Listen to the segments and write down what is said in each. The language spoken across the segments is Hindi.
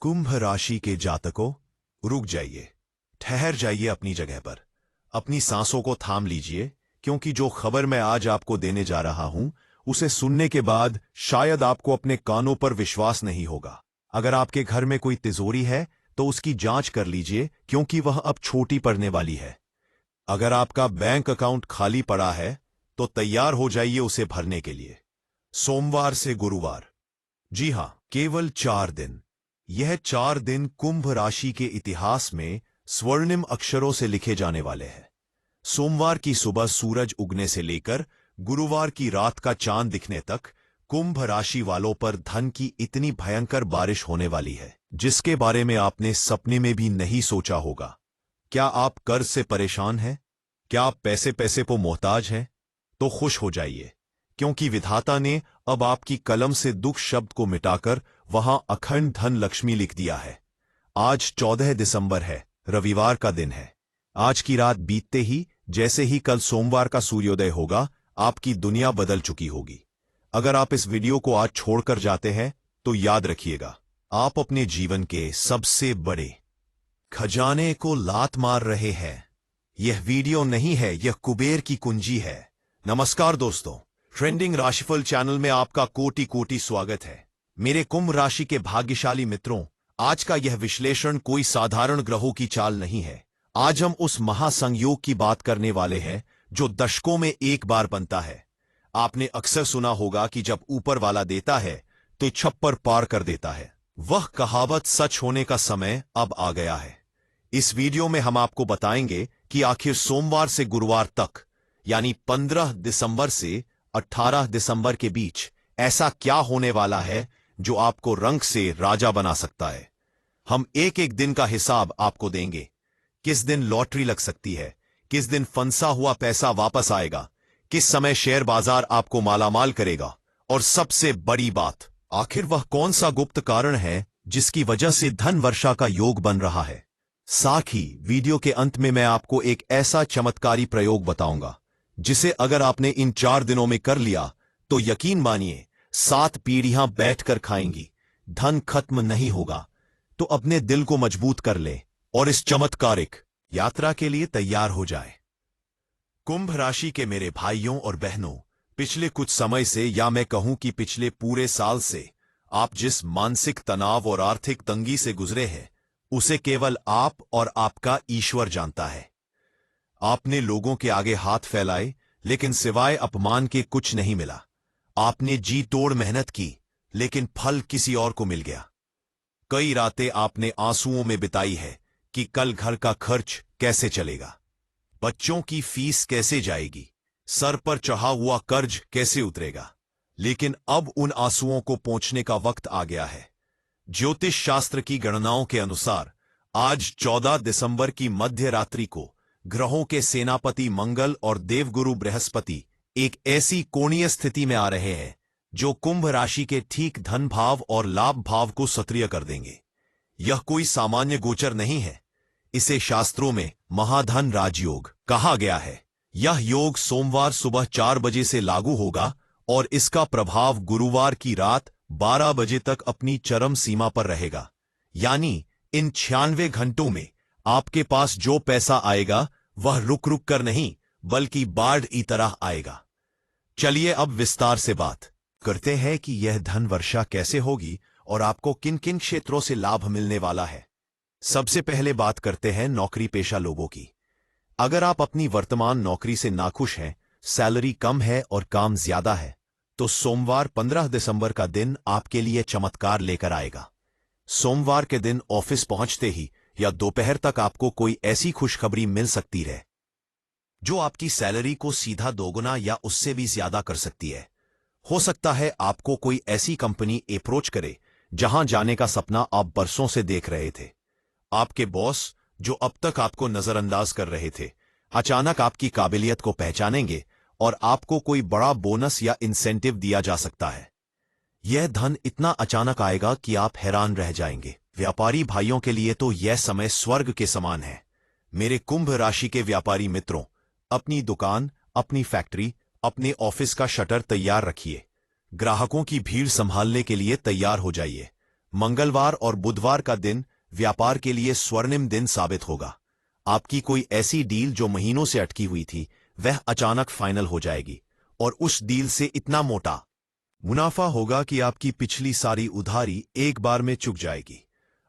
कुंभ राशि के जातकों, रुक जाइए, ठहर जाइए अपनी जगह पर। अपनी सांसों को थाम लीजिए, क्योंकि जो खबर मैं आज आपको देने जा रहा हूं, उसे सुनने के बाद शायद आपको अपने कानों पर विश्वास नहीं होगा। अगर आपके घर में कोई तिजोरी है, तो उसकी जांच कर लीजिए, क्योंकि वह अब छोटी पड़ने वाली है। अगर आपका बैंक अकाउंट खाली पड़ा है, तो तैयार हो जाइए उसे भरने के लिए। सोमवार से गुरुवार, जी हां, केवल 4 दिन। यह 4 दिन कुंभ राशि के इतिहास में स्वर्णिम अक्षरों से लिखे जाने वाले हैं। सोमवार की सुबह सूरज उगने से लेकर गुरुवार की रात का चांद दिखने तक कुंभ राशि वालों पर धन की इतनी भयंकर बारिश होने वाली है, जिसके बारे में आपने सपने में भी नहीं सोचा होगा। क्या आप कर्ज से परेशान हैं? क्या आप पैसे पैसे को मोहताज हैं? तो खुश हो जाइए, क्योंकि विधाता ने अब आपकी कलम से दुख शब्द को मिटाकर वहां अखंड धन लक्ष्मी लिख दिया है। आज 14 दिसंबर है, रविवार का दिन है। आज की रात बीतते ही, जैसे ही कल सोमवार का सूर्योदय होगा, आपकी दुनिया बदल चुकी होगी। अगर आप इस वीडियो को आज छोड़कर जाते हैं, तो याद रखिएगा, आप अपने जीवन के सबसे बड़े खजाने को लात मार रहे हैं। यह वीडियो नहीं है, यह कुबेर की कुंजी है। नमस्कार दोस्तों, ट्रेंडिंग राशिफल चैनल में आपका कोटि कोटि स्वागत है। मेरे कुंभ राशि के भाग्यशाली मित्रों, आज का यह विश्लेषण कोई साधारण ग्रहों की चाल नहीं है। आज हम उस महासंयोग की बात करने वाले हैं जो दशकों में एक बार बनता है। आपने अक्सर सुना होगा कि जब ऊपर वाला देता है तो छप्पर पार कर देता है। वह कहावत सच होने का समय अब आ गया है। इस वीडियो में हम आपको बताएंगे कि आखिर सोमवार से गुरुवार तक, यानी 15 दिसंबर से 18 दिसंबर के बीच ऐसा क्या होने वाला है जो आपको रंग से राजा बना सकता है। हम एक एक दिन का हिसाब आपको देंगे। किस दिन लॉटरी लग सकती है, किस दिन फंसा हुआ पैसा वापस आएगा, किस समय शेयर बाजार आपको मालामाल करेगा, और सबसे बड़ी बात, आखिर वह कौन सा गुप्त कारण है जिसकी वजह से धन वर्षा का योग बन रहा है। साथ ही वीडियो के अंत में मैं आपको एक ऐसा चमत्कारी प्रयोग बताऊंगा जिसे अगर आपने इन 4 दिनों में कर लिया तो यकीन मानिए 7 पीढ़ियां बैठकर खाएंगी, धन खत्म नहीं होगा। तो अपने दिल को मजबूत कर ले और इस चमत्कारिक यात्रा के लिए तैयार हो जाए। कुंभ राशि के मेरे भाइयों और बहनों, पिछले कुछ समय से, या मैं कहूं कि पिछले पूरे साल से, आप जिस मानसिक तनाव और आर्थिक तंगी से गुजरे हैं, उसे केवल आप और आपका ईश्वर जानता है। आपने लोगों के आगे हाथ फैलाए, लेकिन सिवाय अपमान के कुछ नहीं मिला। आपने जी तोड़ मेहनत की, लेकिन फल किसी और को मिल गया। कई रातें आपने आंसुओं में बिताई है कि कल घर का खर्च कैसे चलेगा, बच्चों की फीस कैसे जाएगी, सर पर चढ़ा हुआ कर्ज कैसे उतरेगा। लेकिन अब उन आंसुओं को पोंछने का वक्त आ गया है। ज्योतिष शास्त्र की गणनाओं के अनुसार आज 14 दिसंबर की मध्य रात्रि को ग्रहों के सेनापति मंगल और देवगुरु बृहस्पति एक ऐसी कोणीय स्थिति में आ रहे हैं जो कुंभ राशि के ठीक धन भाव और लाभ भाव को सक्रिय कर देंगे। यह कोई सामान्य गोचर नहीं है, इसे शास्त्रों में महाधन राजयोग कहा गया है। यह योग सोमवार सुबह 4 बजे से लागू होगा और इसका प्रभाव गुरुवार की रात 12 बजे तक अपनी चरम सीमा पर रहेगा। यानी इन 96 घंटों में आपके पास जो पैसा आएगा वह रुक रुक कर नहीं, बल्कि बाढ़ की तरह आएगा। चलिए अब विस्तार से बात करते हैं कि यह धन वर्षा कैसे होगी और आपको किन किन क्षेत्रों से लाभ मिलने वाला है। सबसे पहले बात करते हैं नौकरी पेशा लोगों की। अगर आप अपनी वर्तमान नौकरी से नाखुश हैं, सैलरी कम है और काम ज्यादा है, तो सोमवार 15 दिसंबर का दिन आपके लिए चमत्कार लेकर आएगा। सोमवार के दिन ऑफिस पहुंचते ही या दोपहर तक आपको कोई ऐसी खुशखबरी मिल सकती है जो आपकी सैलरी को सीधा दोगुना या उससे भी ज्यादा कर सकती है। हो सकता है आपको कोई ऐसी कंपनी अप्रोच करे जहां जाने का सपना आप बरसों से देख रहे थे। आपके बॉस, जो अब तक आपको नजरअंदाज कर रहे थे, अचानक आपकी काबिलियत को पहचानेंगे और आपको कोई बड़ा बोनस या इंसेंटिव दिया जा सकता है। यह धन इतना अचानक आएगा कि आप हैरान रह जाएंगे। व्यापारी भाइयों के लिए तो यह समय स्वर्ग के समान है। मेरे कुंभ राशि के व्यापारी मित्रों, अपनी दुकान, अपनी फैक्ट्री, अपने ऑफिस का शटर तैयार रखिए। ग्राहकों की भीड़ संभालने के लिए तैयार हो जाइए। मंगलवार और बुधवार का दिन व्यापार के लिए स्वर्णिम दिन साबित होगा। आपकी कोई ऐसी डील जो महीनों से अटकी हुई थी वह अचानक फाइनल हो जाएगी और उस डील से इतना मोटा मुनाफा होगा कि आपकी पिछली सारी उधारी एक बार में चुक जाएगी।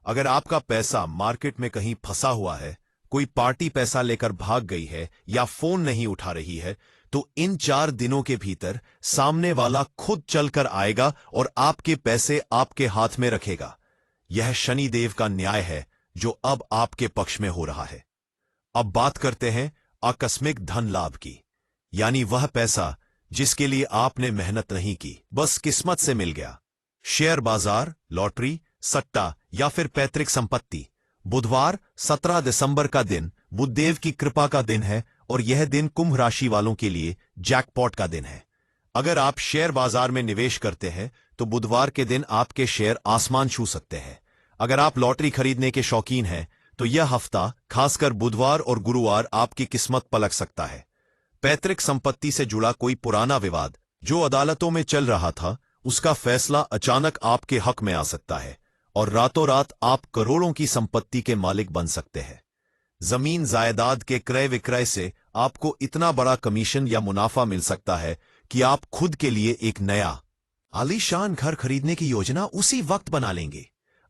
अगर आपका पैसा मार्केट में कहीं फंसा हुआ है, कोई पार्टी पैसा लेकर भाग गई है या फोन नहीं उठा रही है, तो इन 4 दिनों के भीतर सामने वाला खुद चलकर आएगा और आपके पैसे आपके हाथ में रखेगा। यह शनिदेव का न्याय है जो अब आपके पक्ष में हो रहा है। अब बात करते हैं आकस्मिक धन लाभ की, यानी वह पैसा जिसके लिए आपने मेहनत नहीं की, बस किस्मत से मिल गया। शेयर बाजार, लॉटरी, सट्टा या फिर पैतृक संपत्ति। बुधवार 17 दिसंबर का दिन बुधदेव की कृपा का दिन है और यह दिन कुंभ राशि वालों के लिए जैकपॉट का दिन है। अगर आप शेयर बाजार में निवेश करते हैं तो बुधवार के दिन आपके शेयर आसमान छू सकते हैं। अगर आप लॉटरी खरीदने के शौकीन हैं तो यह हफ्ता खासकर बुधवार और गुरुवार आपकी किस्मत पलट सकता है। पैतृक संपत्ति से जुड़ा कोई पुराना विवाद जो अदालतों में चल रहा था, उसका फैसला अचानक आपके हक में आ सकता है और रातों रात आप करोड़ों की संपत्ति के मालिक बन सकते हैं। जमीन जायदाद के क्रय विक्रय से आपको इतना बड़ा कमीशन या मुनाफा मिल सकता है कि आप खुद के लिए एक नया आलीशान घर खरीदने की योजना उसी वक्त बना लेंगे।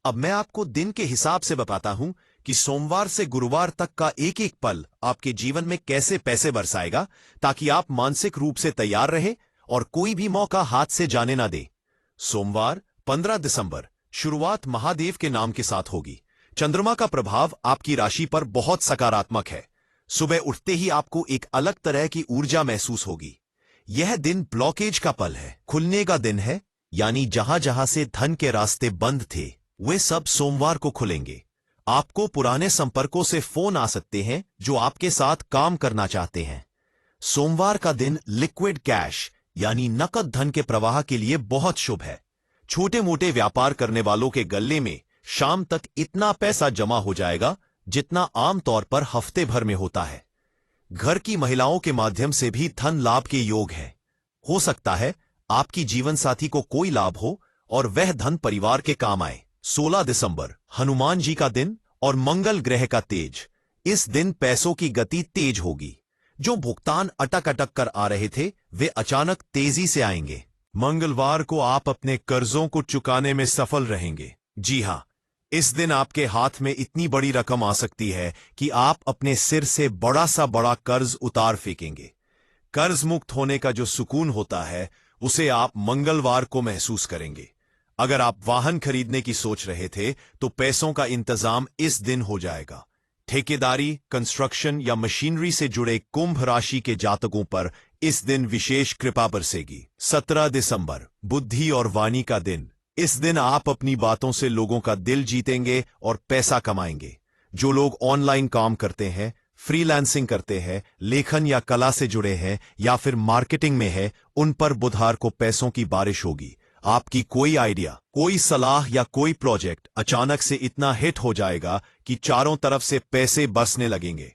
अब मैं आपको दिन के हिसाब से बताता हूं कि सोमवार से गुरुवार तक का एक एक पल आपके जीवन में कैसे पैसे बरसाएगा, ताकि आप मानसिक रूप से तैयार रहे और कोई भी मौका हाथ से जाने ना दे। सोमवार 15 दिसंबर शुरुआत महादेव के नाम के साथ होगी। चंद्रमा का प्रभाव आपकी राशि पर बहुत सकारात्मक है। सुबह उठते ही आपको एक अलग तरह की ऊर्जा महसूस होगी। यह दिन ब्लॉकेज का पल है, खुलने का दिन है, यानी जहां जहां से धन के रास्ते बंद थे वे सब सोमवार को खुलेंगे। आपको पुराने संपर्कों से फोन आ सकते हैं जो आपके साथ काम करना चाहते हैं। सोमवार का दिन लिक्विड कैश यानी नकद धन के प्रवाह के लिए बहुत शुभ है। छोटे मोटे व्यापार करने वालों के गल्ले में शाम तक इतना पैसा जमा हो जाएगा जितना आमतौर पर हफ्ते भर में होता है। घर की महिलाओं के माध्यम से भी धन लाभ के योग हैं। हो सकता है आपकी जीवन साथी को कोई लाभ हो और वह धन परिवार के काम आए। 16 दिसंबर हनुमान जी का दिन और मंगल ग्रह का तेज। इस दिन पैसों की गति तेज होगी। जो भुगतान अटक अटक कर आ रहे थे वे अचानक तेजी से आएंगे। मंगलवार को आप अपने कर्जों को चुकाने में सफल रहेंगे। जी हां, इस दिन आपके हाथ में इतनी बड़ी रकम आ सकती है कि आप अपने सिर से बड़ा सा बड़ा कर्ज उतार फेंकेंगे। कर्ज मुक्त होने का जो सुकून होता है उसे आप मंगलवार को महसूस करेंगे। अगर आप वाहन खरीदने की सोच रहे थे तो पैसों का इंतजाम इस दिन हो जाएगा। ठेकेदारी, कंस्ट्रक्शन या मशीनरी से जुड़े कुंभ राशि के जातकों पर इस दिन विशेष कृपा बरसेगी। 17 दिसंबर बुद्धि और वाणी का दिन। इस दिन आप अपनी बातों से लोगों का दिल जीतेंगे और पैसा कमाएंगे। जो लोग ऑनलाइन काम करते हैं, फ्रीलांसिंग करते हैं, लेखन या कला से जुड़े हैं या फिर मार्केटिंग में है, उन पर बुधवार को पैसों की बारिश होगी। आपकी कोई आइडिया, कोई सलाह या कोई प्रोजेक्ट अचानक से इतना हिट हो जाएगा कि चारों तरफ से पैसे बरसने लगेंगे।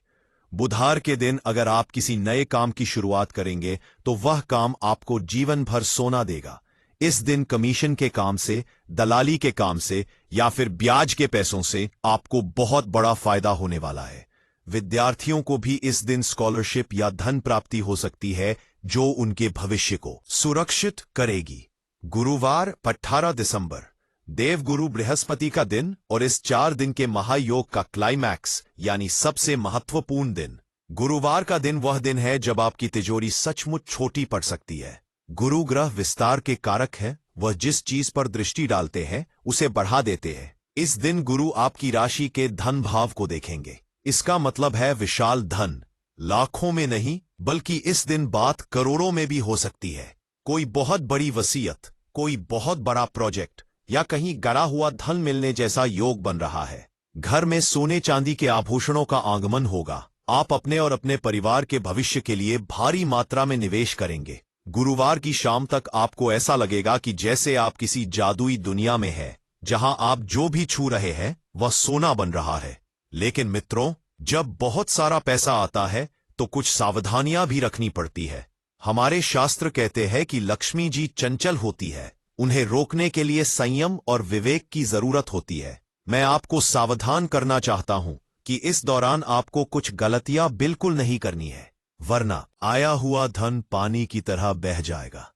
बुधवार के दिन अगर आप किसी नए काम की शुरुआत करेंगे तो वह काम आपको जीवन भर सोना देगा। इस दिन कमीशन के काम से, दलाली के काम से या फिर ब्याज के पैसों से आपको बहुत बड़ा फायदा होने वाला है। विद्यार्थियों को भी इस दिन स्कॉलरशिप या धन प्राप्ति हो सकती है जो उनके भविष्य को सुरक्षित करेगी। गुरुवार 18 दिसंबर देवगुरु बृहस्पति का दिन और इस 4 दिन के महायोग का क्लाइमैक्स यानी सबसे महत्वपूर्ण दिन। गुरुवार का दिन वह दिन है जब आपकी तिजोरी सचमुच छोटी पड़ सकती है। गुरु ग्रह विस्तार के कारक है, वह जिस चीज पर दृष्टि डालते हैं उसे बढ़ा देते हैं। इस दिन गुरु आपकी राशि के धन भाव को देखेंगे। इसका मतलब है विशाल धन, लाखों में नहीं बल्कि इस दिन बात करोड़ों में भी हो सकती है। कोई बहुत बड़ी वसीयत, कोई बहुत बड़ा प्रोजेक्ट या कहीं गड़ा हुआ धन मिलने जैसा योग बन रहा है। घर में सोने चांदी के आभूषणों का आगमन होगा। आप अपने और अपने परिवार के भविष्य के लिए भारी मात्रा में निवेश करेंगे। गुरुवार की शाम तक आपको ऐसा लगेगा कि जैसे आप किसी जादुई दुनिया में हैं, जहां आप जो भी छू रहे हैं वह सोना बन रहा है। लेकिन मित्रों, जब बहुत सारा पैसा आता है तो कुछ सावधानियां भी रखनी पड़ती है। हमारे शास्त्र कहते हैं कि लक्ष्मी जी चंचल होती है, उन्हें रोकने के लिए संयम और विवेक की जरूरत होती है। मैं आपको सावधान करना चाहता हूं कि इस दौरान आपको कुछ गलतियां बिल्कुल नहीं करनी है, वरना आया हुआ धन पानी की तरह बह जाएगा।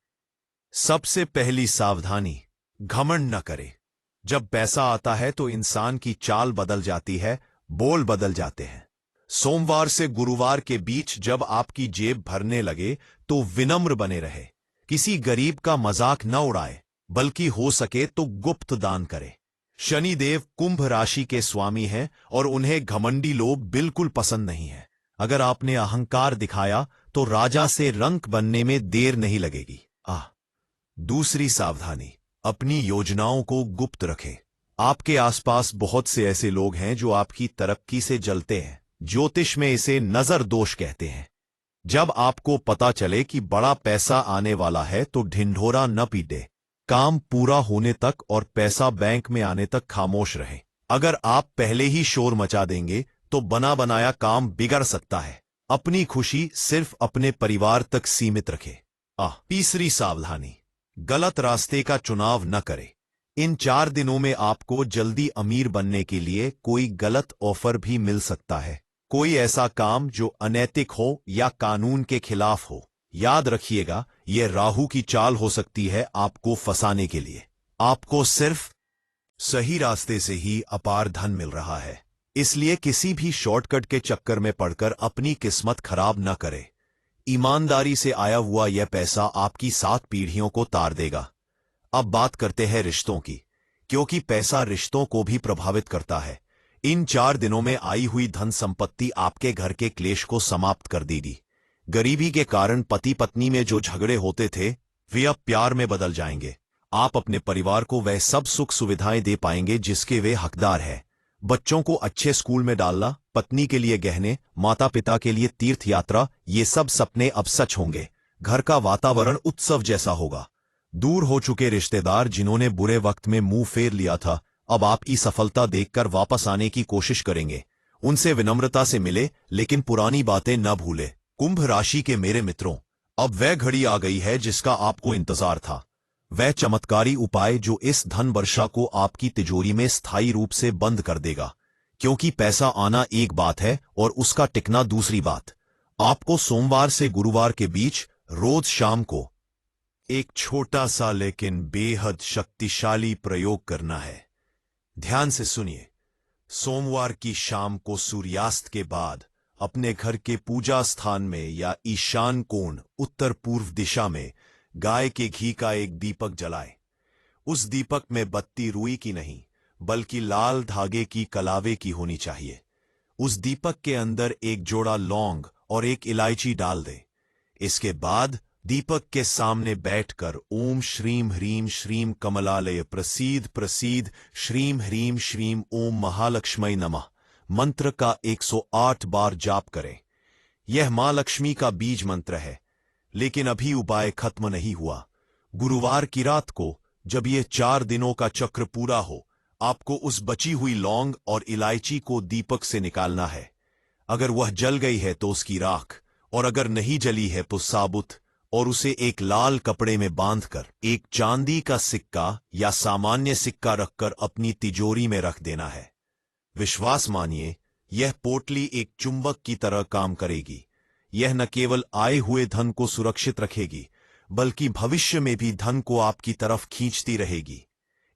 सबसे पहली सावधानी, घमंड न करें। जब पैसा आता है तो इंसान की चाल बदल जाती है, बोल बदल जाते हैं। सोमवार से गुरुवार के बीच जब आपकी जेब भरने लगे तो विनम्र बने रहे। किसी गरीब का मजाक न उड़ाए, बल्कि हो सके तो गुप्त दान करे। शनिदेव कुंभ राशि के स्वामी हैं और उन्हें घमंडी लोग बिल्कुल पसंद नहीं है। अगर आपने अहंकार दिखाया तो राजा से रंक बनने में देर नहीं लगेगी। दूसरी सावधानी, अपनी योजनाओं को गुप्त रखें। आपके आसपास बहुत से ऐसे लोग हैं जो आपकी तरक्की से जलते हैं। ज्योतिष में इसे नजर दोष कहते हैं। जब आपको पता चले कि बड़ा पैसा आने वाला है तो ढिंढोरा न पीटे। काम पूरा होने तक और पैसा बैंक में आने तक खामोश रहें। अगर आप पहले ही शोर मचा देंगे तो बना बनाया काम बिगड़ सकता है। अपनी खुशी सिर्फ अपने परिवार तक सीमित रखें। तीसरी सावधानी, गलत रास्ते का चुनाव न करें। इन 4 दिनों में आपको जल्दी अमीर बनने के लिए कोई गलत ऑफर भी मिल सकता है। कोई ऐसा काम जो अनैतिक हो या कानून के खिलाफ हो। याद रखिएगा, यह राहु की चाल हो सकती है आपको फंसाने के लिए। आपको सिर्फ सही रास्ते से ही अपार धन मिल रहा है, इसलिए किसी भी शॉर्टकट के चक्कर में पड़कर अपनी किस्मत खराब न करें। ईमानदारी से आया हुआ यह पैसा आपकी 7 पीढ़ियों को तार देगा। अब बात करते हैं रिश्तों की, क्योंकि पैसा रिश्तों को भी प्रभावित करता है। इन 4 दिनों में आई हुई धन संपत्ति आपके घर के क्लेश को समाप्त कर देगी। गरीबी के कारण पति पत्नी में जो झगड़े होते थे वे अब प्यार में बदल जाएंगे। आप अपने परिवार को वह सब सुख सुविधाएं दे पाएंगे जिसके वे हकदार हैं। बच्चों को अच्छे स्कूल में डालना, पत्नी के लिए गहने, माता पिता के लिए तीर्थ यात्रा, ये सब सपने अब सच होंगे। घर का वातावरण उत्सव जैसा होगा। दूर हो चुके रिश्तेदार जिन्होंने बुरे वक्त में मुंह फेर लिया था, अब आपकी सफलता देखकर वापस आने की कोशिश करेंगे। उनसे विनम्रता से मिले, लेकिन पुरानी बातें न भूले। कुंभ राशि के मेरे मित्रों, अब वह घड़ी आ गई है जिसका आपको इंतजार था। वह चमत्कारी उपाय जो इस धन वर्षा को आपकी तिजोरी में स्थायी रूप से बंद कर देगा। क्योंकि पैसा आना एक बात है और उसका टिकना दूसरी बात। आपको सोमवार से गुरुवार के बीच रोज शाम को एक छोटा सा लेकिन बेहद शक्तिशाली प्रयोग करना है। ध्यान से सुनिए। सोमवार की शाम को सूर्यास्त के बाद अपने घर के पूजा स्थान में या ईशान कोण उत्तर पूर्व दिशा में गाय के घी का एक दीपक जलाएं। उस दीपक में बत्ती रुई की नहीं, बल्कि लाल धागे की कलावे की होनी चाहिए। उस दीपक के अंदर एक जोड़ा लौंग और एक इलायची डाल दें। इसके बाद दीपक के सामने बैठकर ओम श्रीम ह्रीम श्रीम कमलालय प्रसीद प्रसीद श्रीम ह्रीम श्रीम ओम महालक्ष्मी नमः मंत्र का 108 बार जाप करें। यह मां लक्ष्मी का बीज मंत्र है। लेकिन अभी उपाय खत्म नहीं हुआ। गुरुवार की रात को जब ये 4 दिनों का चक्र पूरा हो, आपको उस बची हुई लौंग और इलायची को दीपक से निकालना है। अगर वह जल गई है तो उसकी राख, और अगर नहीं जली है तो साबुत, और उसे एक लाल कपड़े में बांधकर एक चांदी का सिक्का या सामान्य सिक्का रखकर अपनी तिजोरी में रख देना है। विश्वास मानिए, यह पोटली एक चुंबक की तरह काम करेगी। यह न केवल आए हुए धन को सुरक्षित रखेगी, बल्कि भविष्य में भी धन को आपकी तरफ खींचती रहेगी।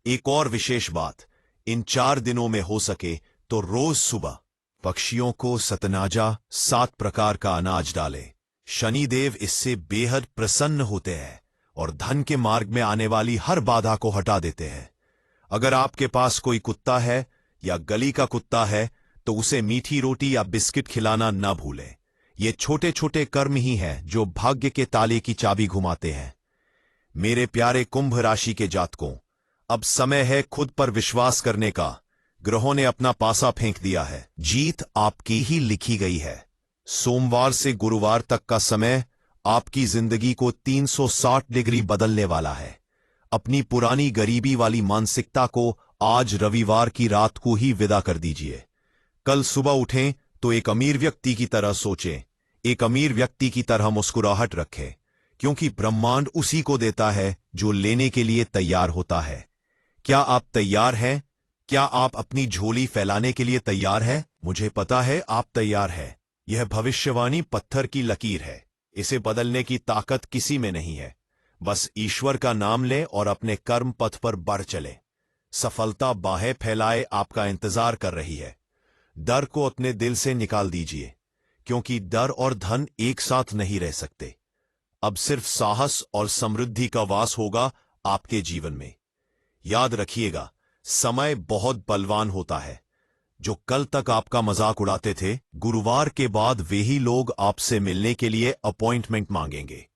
एक और विशेष बात, इन 4 दिनों में हो सके तो रोज सुबह पक्षियों को सतनाजा 7 प्रकार का अनाज डालें। शनिदेव इससे बेहद प्रसन्न होते हैं और धन के मार्ग में आने वाली हर बाधा को हटा देते हैं। अगर आपके पास कोई कुत्ता है या गली का कुत्ता है तो उसे मीठी रोटी या बिस्किट खिलाना न भूलें। ये छोटे छोटे कर्म ही हैं जो भाग्य के ताले की चाबी घुमाते हैं। मेरे प्यारे कुंभ राशि के जातकों, अब समय है खुद पर विश्वास करने का। ग्रहों ने अपना पासा फेंक दिया है। जीत आपकी ही लिखी गई है। सोमवार से गुरुवार तक का समय आपकी जिंदगी को 360 डिग्री बदलने वाला है। अपनी पुरानी गरीबी वाली मानसिकता को आज रविवार की रात को ही विदा कर दीजिए। कल सुबह उठें तो एक अमीर व्यक्ति की तरह सोचें, एक अमीर व्यक्ति की तरह मुस्कुराहट रखें, क्योंकि ब्रह्मांड उसी को देता है जो लेने के लिए तैयार होता है। क्या आप तैयार हैं? क्या आप अपनी झोली फैलाने के लिए तैयार हैं? मुझे पता है आप तैयार हैं। यह भविष्यवाणी पत्थर की लकीर है। इसे बदलने की ताकत किसी में नहीं है। बस ईश्वर का नाम लें और अपने कर्म पथ पर बढ़ चलें। सफलता बाहें फैलाए आपका इंतजार कर रही है। डर को अपने दिल से निकाल दीजिए, क्योंकि डर और धन एक साथ नहीं रह सकते। अब सिर्फ साहस और समृद्धि का वास होगा आपके जीवन में। याद रखिएगा, समय बहुत बलवान होता है। जो कल तक आपका मजाक उड़ाते थे, गुरुवार के बाद वे ही लोग आपसे मिलने के लिए अपॉइंटमेंट मांगेंगे।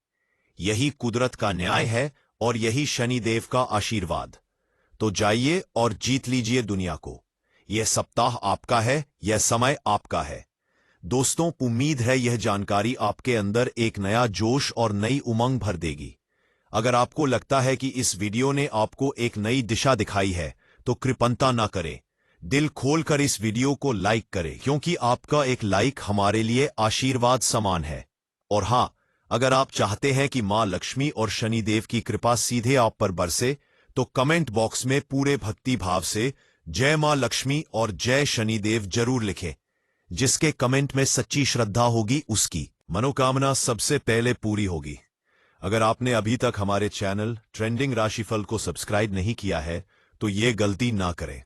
यही कुदरत का न्याय है और यही शनिदेव का आशीर्वाद। तो जाइए और जीत लीजिए दुनिया को। यह सप्ताह आपका है, यह समय आपका है। दोस्तों, उम्मीद है यह जानकारी आपके अंदर एक नया जोश और नई उमंग भर देगी। अगर आपको लगता है कि इस वीडियो ने आपको एक नई दिशा दिखाई है, तो कृपणता न करें, दिल खोलकर इस वीडियो को लाइक करें, क्योंकि आपका एक लाइक हमारे लिए आशीर्वाद समान है। और हां, अगर आप चाहते हैं कि मां लक्ष्मी और शनिदेव की कृपा सीधे आप पर बरसे, तो कमेंट बॉक्स में पूरे भक्ति भाव से जय मां लक्ष्मी और जय शनिदेव जरूर लिखें। जिसके कमेंट में सच्ची श्रद्धा होगी, उसकी मनोकामना सबसे पहले पूरी होगी। अगर आपने अभी तक हमारे चैनल ट्रेंडिंग राशिफल को सब्सक्राइब नहीं किया है, तो ये गलती ना करें।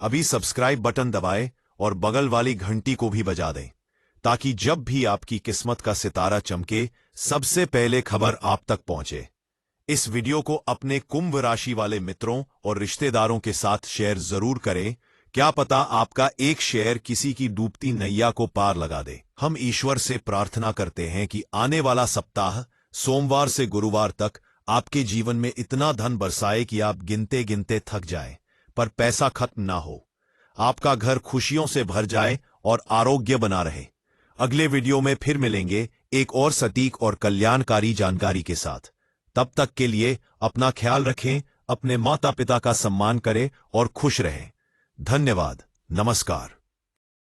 अभी सब्सक्राइब बटन दबाएं और बगल वाली घंटी को भी बजा दें, ताकि जब भी आपकी किस्मत का सितारा चमके, सबसे पहले खबर आप तक पहुंचे। इस वीडियो को अपने कुंभ राशि वाले मित्रों और रिश्तेदारों के साथ शेयर जरूर करें। क्या पता आपका एक शेयर किसी की डूबती नैया को पार लगा दे। हम ईश्वर से प्रार्थना करते हैं कि आने वाला सप्ताह सोमवार से गुरुवार तक आपके जीवन में इतना धन बरसाए कि आप गिनते गिनते थक जाएं, पर पैसा खत्म ना हो। आपका घर खुशियों से भर जाए और आरोग्य बना रहे। अगले वीडियो में फिर मिलेंगे एक और सटीक और कल्याणकारी जानकारी के साथ। तब तक के लिए अपना ख्याल रखें, अपने माता पिता का सम्मान करें और खुश रहें। धन्यवाद। नमस्कार।